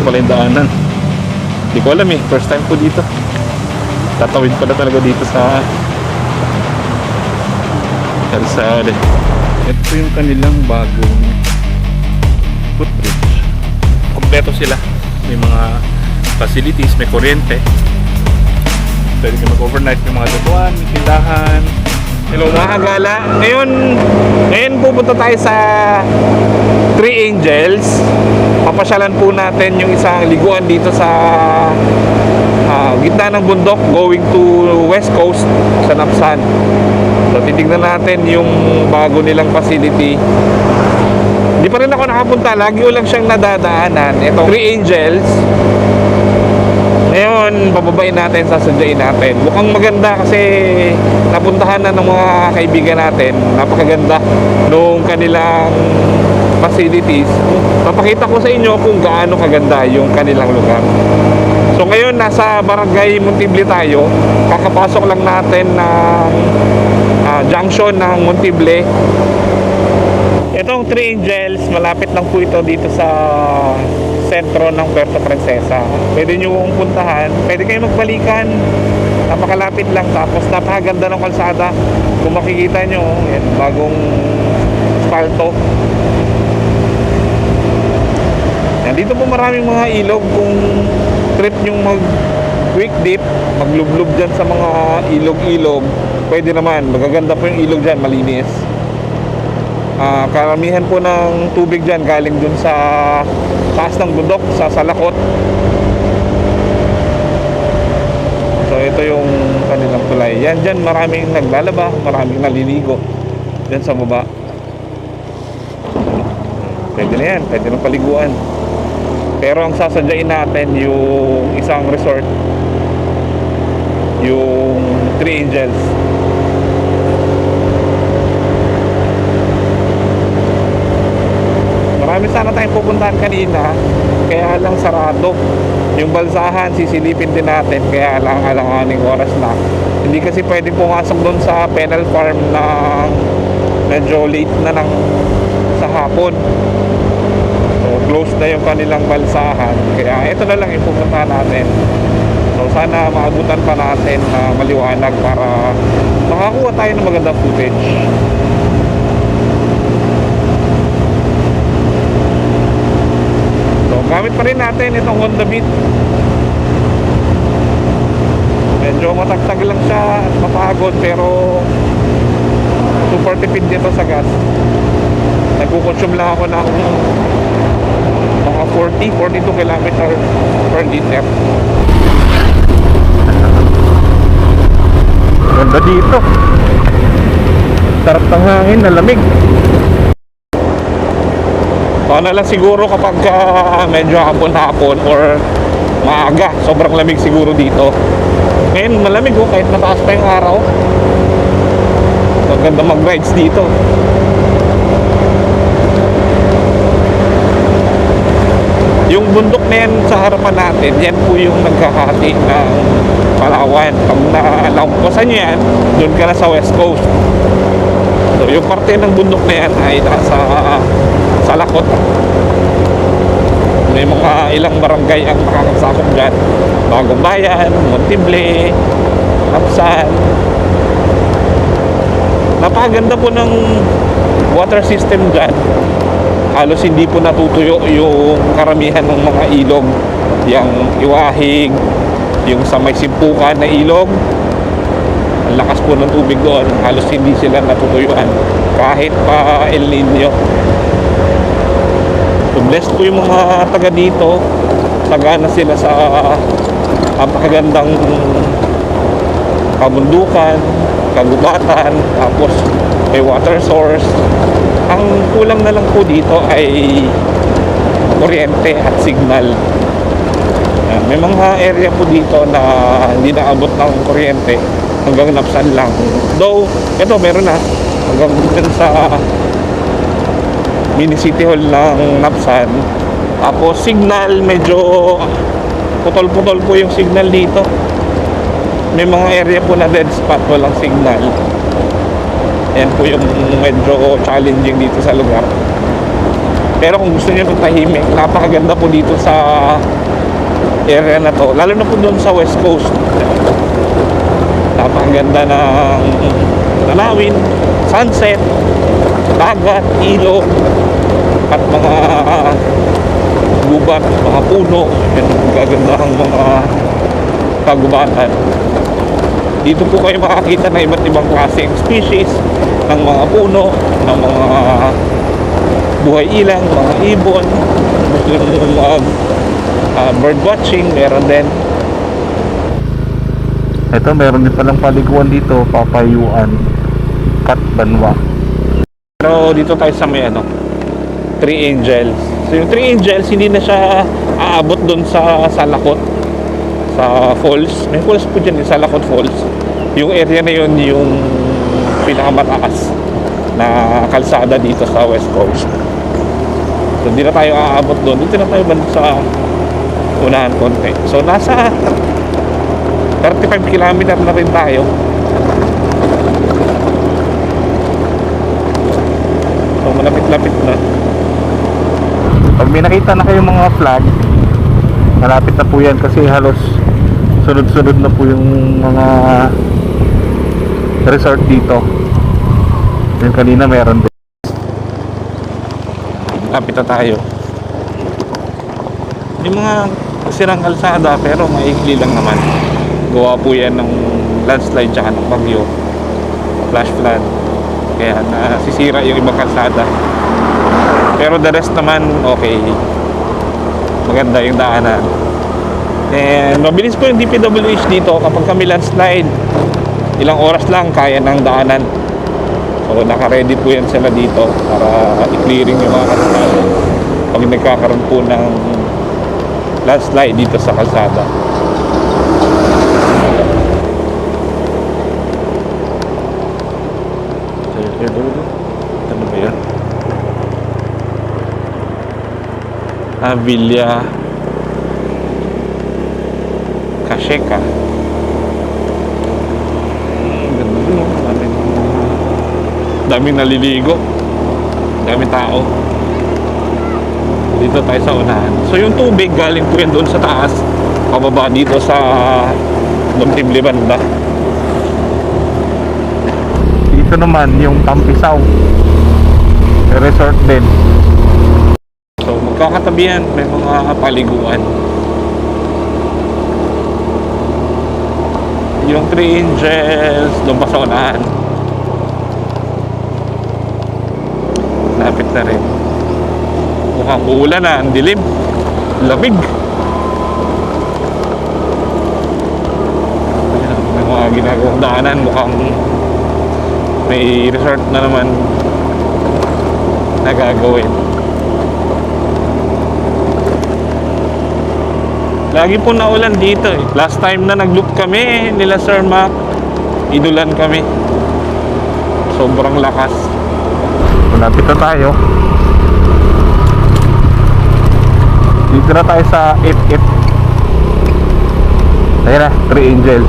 pala yung daanan. Hindi ko alam eh, first time ko dito. Tatawid pala talaga dito sa kalsada. Ito yung kanilang bagong footbridge. Kompleto sila. May mga facilities, may kuryente. Pwede ka mag-overnight, may mga dutuan, may tindahan. Hello mga kagala. Ngayon pupunta tayo sa Three Angels. Papasyalan po natin yung isang liguan dito sa gitna ng bundok going to West Coast sa Napsan. So titignan natin yung bago nilang facility. Hindi pa rin ako nakapunta, lagi ko lang siyang nadadaanan. Ito, Three Angels. Ngayon, bababain natin, sasadyain natin. Mukhang maganda kasi napuntahan na ng mga kaibigan natin. Napakaganda nung kanilang facilities. Papakita ko sa inyo kung gaano kaganda yung kanilang lugar. So ngayon, nasa Barangay Montible tayo. Kakapasok lang natin ng junction ng Montible. Itong Three Angels, malapit lang po ito dito sa sentro ng Puerto Princesa. Pwede nyo kong puntahan, pwede kayo magbalikan, napakalapit lang, tapos napakaganda ng kalsada. Kung makikita nyo, yan, bagong asfalto. Yan, dito po maraming mga ilog. Kung trip nyo mag quick dip, maglublob dyan sa mga ilog-ilog, pwede naman, magaganda po yung ilog dyan, malinis. Karamihan po ng tubig dyan galing dun sa taas ng bundok, sa Salakot. So ito yung kanilang tulay. Yan dyan, maraming naglalaba, maraming naliligo dyan sa baba. Pwede na yan, pwede na paliguan. Pero ang sasadyain natin yung isang resort, yung Three Angels. Marami sana tayong pupuntahan kanina, kaya lang sarado. Yung balsahan, sisilipin din natin, kaya lang alanganing oras na. Hindi kasi pwedeng pumasok doon sa Penal Farm na medyo late na sa hapon. So close na yung kanilang balsahan, kaya ito na lang yung pupuntahan natin. So sana maabutan pa natin na maliwanag para makakuha tayo ng magandang footage. Gamit pa rin natin itong Honda Beat. Medyo matagtag lang siya at mapagod, pero super tipid dito sa gas. Nagkukonsume lang ako ng mga 42 km per liter. Ganda dito. Sarap ng hangin, nalamig. Ano lang siguro kapag medyo hapon-hapon or maaga, sobrang lamig siguro dito. Ngayon malamig kahit mataas pa yung araw. So ganda mag-rides dito. Yung bundok na yan sa harapan natin, yan po yung nagkakati ng Palawan. Pag nalampasan nyo yan, doon ka na sa West Coast. So yung parte ng bundok na yan ay nasa Salakot. May mga ilang barangay ang nakakasakop dyan. Bagong Bayan, Montible, Napsan. Napakaganda po ng water system dyan. Halos hindi po natutuyo yung karamihan ng mga ilog. Yung Iwahig, yung sa may Simpukan na ilog, ang lakas po ng tubig doon. Halos hindi sila natutuyuan kahit pa El Nino. So blessed po yung mga taga dito. Taga na sila sa napakagandang kabundukan, kagubatan, tapos may water source. Ang kulang na lang po dito ay kuryente at signal. May mga area po dito na hindi naabot ng kuryente, hanggang Napsan lang. Though ito meron na hanggang dun sa mini city hall ng Napsan. Tapos signal, medyo putol-putol po yung signal dito. May mga area po na dead spot, walang signal. Yan po yung medyo challenging dito sa lugar. Pero kung gusto niyo ng tahimik, napakaganda po dito sa area na to, lalo na po doon sa West Coast. Napakaganda ng tanawin, sunset, dagat, ilog, at mga gubat, mga puno, yan gaganda ang mga kagubatan. Dito po kayo makakita ng iba't ibang klaseng species ng mga puno, ng mga buhay ilang, mga ibon. Gusto nyo bird watching, meron din. Ito, meron din palang paliguan dito, Papayuan, Katbanwa. Pero dito tayo sa may Three Angels. So yung Three Angels, hindi na siya aabot doon sa Salakot, sa falls. May falls po dyan, sa Salakot Falls. Yung area na yun, yung pinakamataas na kalsada dito sa West Coast. So hindi na tayo aabot doon. Dito na tayo banda sa unahan konti. So nasa 35 kilometer na rin tayo. So malapit-lapit na. Pag may nakita na kayong mga flag, malapit na po yan kasi halos sunod-sunod na po yung mga resort dito. Yung kanina meron din. Lapit na tayo. Yung mga sirang kalsada pero maikli lang naman. Gawa po yan ng landslide tsaka ng bagyo, flash flood, kaya nasisira yung ibang kalsada. Pero the rest naman okay, maganda yung daanan. And mabilis po yung DPWH dito. Kapag kami landslide, ilang oras lang kaya ng daanan. So naka-ready po yan sila dito para i-clearing yung mga kalsada pag nagkakaroon po ng landslide dito sa kalsada. Ano ba yan? Villa Kasheka. Ganda dun, no? Daming naliligo, daming tao. Dito tayo sa unahan. So yung tubig galing po yan doon sa taas, pababa dito sa Dumtibli banda. Dito naman yung Tampisaw, resort din. So magkakatabi yan, may mga paliguan. Yung Three Angels doon pa sa unahan. Lapit na rin. Mukhang uulan na, ang dilim, lamig. May mga ginagawang daanan, mukhang may resort na naman na gagawin. Lagi po naulan dito eh. Last time na nag-loop kami nila Sir Mac, inulan kami. Sobrang lakas. Malapit na tayo. Dito na tayo sa If. Ayan na, Three Angels.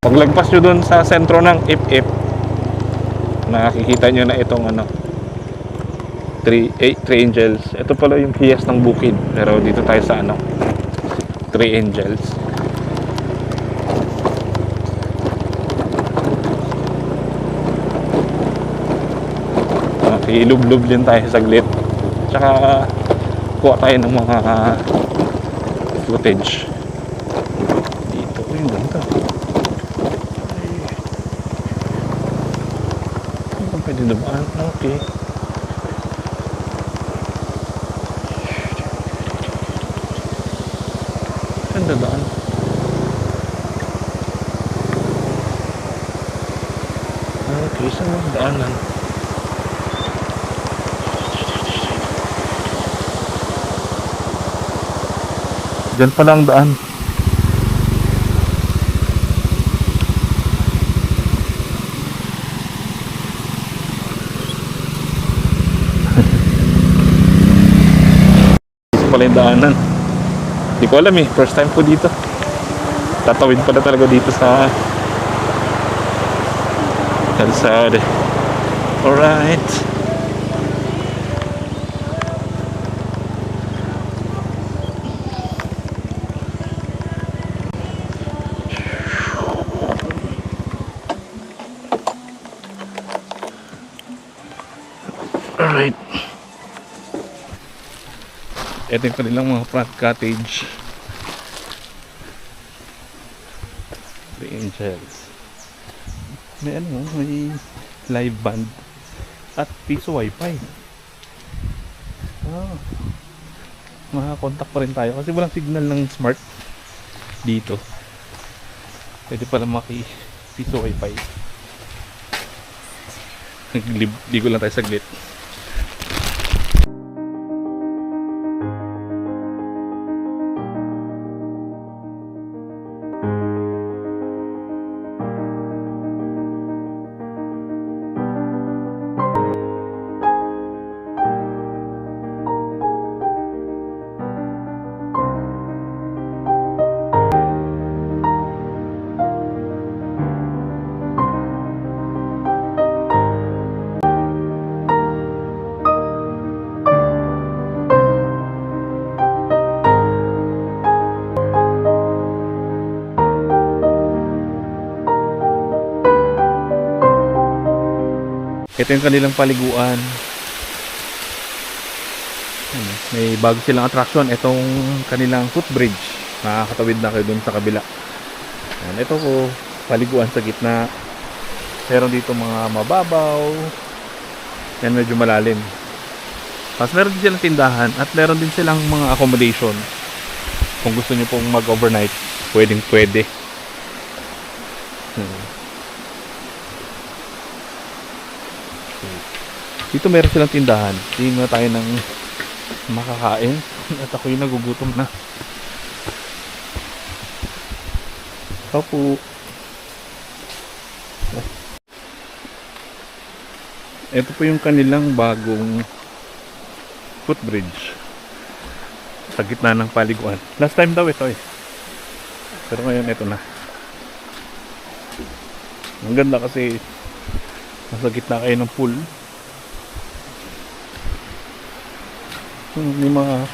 Paglagpas nyo dun sa sentro ng If, nakikita nyo na itong Three Angels. Ito pala yung kiyas ng bukid. Pero dito tayo sa Three Angels. Ilub-lub din tayo saglit. Tsaka kuha tayo ng mga footage. Dito ko yung ganda. Ay, kung pwede dumaan. Okay. Ganda daan. Okay, saan ang daanan? Diyan pa lang daan. Isa pala yung daanan. Hindi ko alam eh. First time po dito. Tatawid pala talaga dito sa kalsada. Alright. Ito yung kanilang mga front cottage. The Angels. May ano, may live band at piso wifi. Ah, makakontak pa rin tayo kasi walang signal ng smart dito. Pwede pala piso wifi. Ligo lang tayo saglit. Ito yung kanilang paliguan. May bago silang attraction. Itong kanilang footbridge. Nakakatawid na kayo dun sa kabila. Ito po, paliguan sa gitna. Meron dito mga mababaw. Yan, medyo malalim. Tapos meron din silang tindahan at meron din silang mga accommodation. Kung gusto nyo pong mag-overnight, pwedeng pwede. Dito meron silang tindahan. Tingin na tayo ng makakain. At ako'y nagugutom na. Kapo. Ito po yung kanilang bagong footbridge. Sa gitna ng paliguan. Last time daw ito eh. Pero ngayon ito na. Ang ganda kasi nasa gitna kayo ng pool. May mga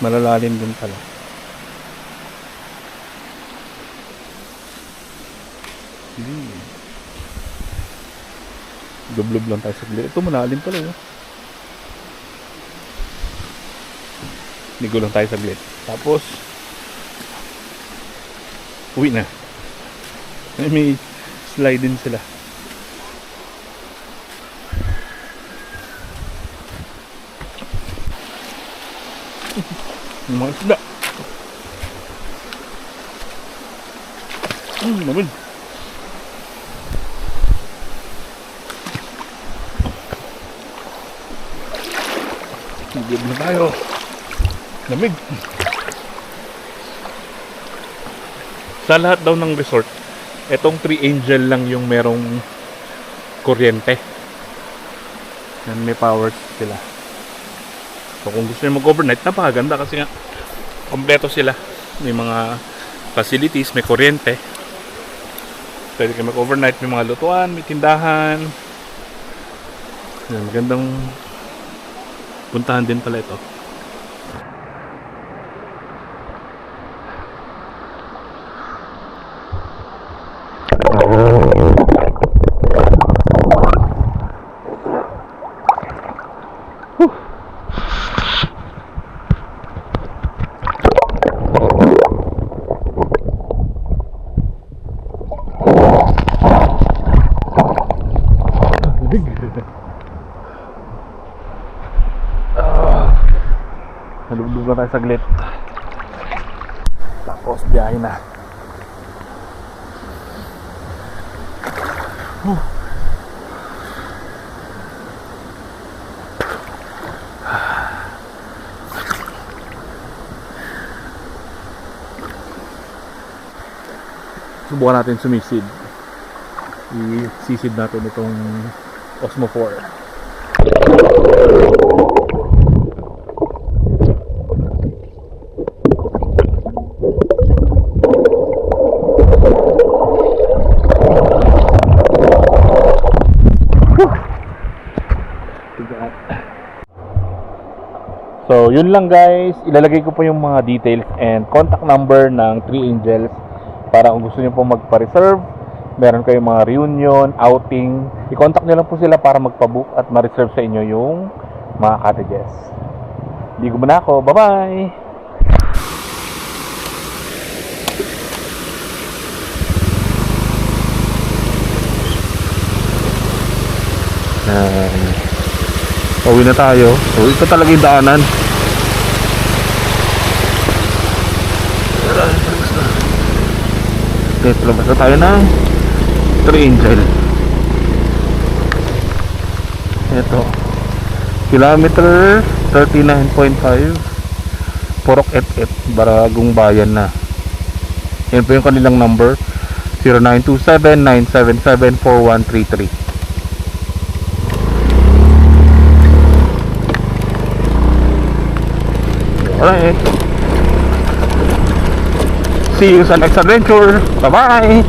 malalalim din pala. Dublob lang tayo saglit. Ito malalim pala eh. Ligo lang tayo saglit. Tapos uwi na. May slide din sila. Mga isda. Naman. Nagib na tayo. Lamig. Sa lahat daw ng resort, etong 3 Angel lang yung merong kuryente. Yan, may powers sila. So kung gusto nyo mag-overnight, napakaganda kasi nga kompleto sila. May mga facilities, may kuryente. Pwede kayo mag-overnight, may mga lutuan, may tindahan. Yan, magandang puntahan din pala ito. Nalubog na tayo saglit. Tapos biyahe na. Subukan natin sumisid. I-sisid natin itong Osmo 4. So, yun lang guys. Ilalagay ko po yung mga details and contact number ng 3 Angels para kung gusto niyo po magpa-reserve, meron kayong mga reunion, outing, i-contact niyo lang po sila para magpa-book at ma-reserve sa inyo yung mga cottages. Ligo muna ako. Bye-bye! Pauwi na tayo. So ito talaga yung daanan. Okay, palabas na tayo ng Three Angel. Ito kilometer 39.5, Purok Et, Baragong Bayan na. Yan po yung kanilang number, 0927-977-4133. Alright, see you sa next adventure. Bye bye.